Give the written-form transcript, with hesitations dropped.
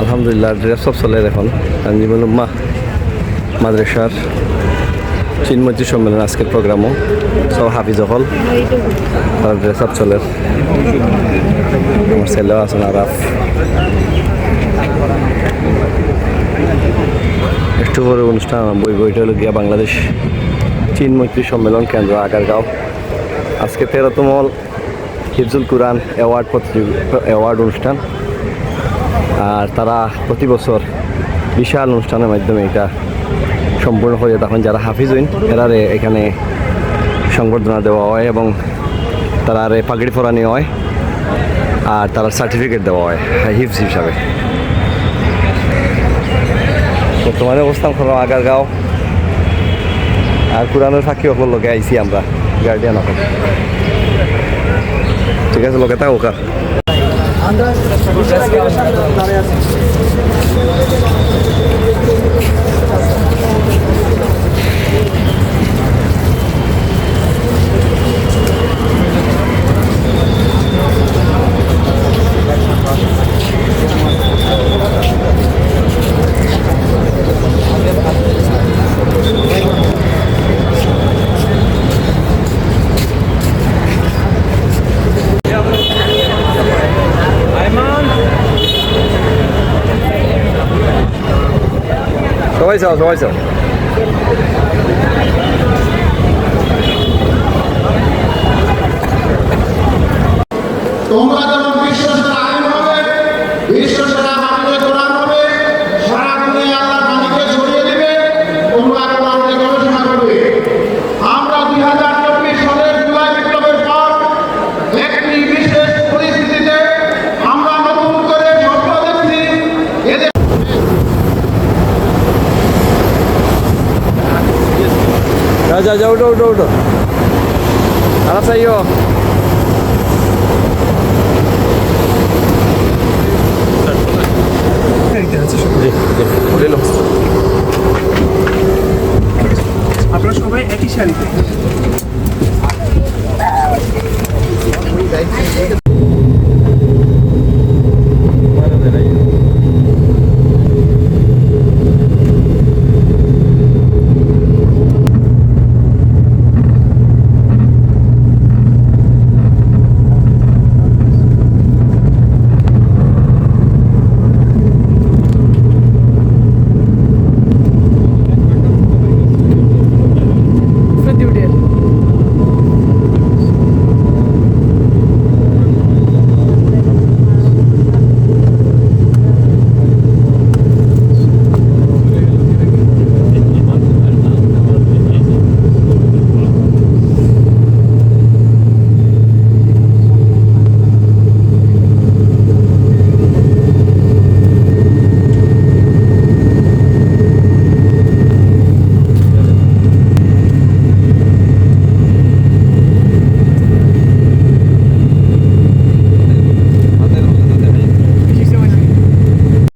আলহামদুলিল্লাহ ড্রেস সব চলে এখন তানজিমুল উম্মাহ মাদ্রাসার চিন্মতি সম্মেলন আজকের প্রোগ্রামও সব হাফিজ হল তার ড্রেস আপ চলে আমার ছেলেও আছেন আরাফ একটু পরে অনুষ্ঠান বইটা হলো গিয়া বাংলাদেশ চিন্মৈত্রী সম্মেলন কেন্দ্র আগারগাঁও আজকে 13তম হিফজুল কুরআন অ্যাওয়ার্ড অনুষ্ঠান আর তারা প্রতি বছর বিশাল অনুষ্ঠানের মাধ্যমে এটা সম্পূর্ণ হয়ে তখন যারা হাফিজ হইন এরারে এখানে সংবর্ধনা দেওয়া হয় এবং তারা পাগড়ি পরানি হয় আর তারা সার্টিফিকেট দেওয়া হয় হিফজ হিসাবে। বর্তমানে অবস্থান করলাম আগারগাঁও আর কোরআনের ফাঁকি অকল লোকে আইসি আমরা গার্ডিয়ান অকল ঠিক আছে লোকে তা ওকা সবাই যাও তোমরা যেমন বিশ্বসেরা আইন হবে বিশ্বসেরা হাফিজে কোরআন হবে সারা দুনিয়া আল্লাহর বাণীকে ছড়িয়ে দিবে তোমরা কোরআন নিয়ে গবেষণা করবে। আমরা 2024 সালের জুলাই বিপ্লবের পর একটি বিশেষ পরিস্থিতিতে আমরা নতুন করে স্বপ্ন দেখছি এদের যাও উঠো আরাফ চাইও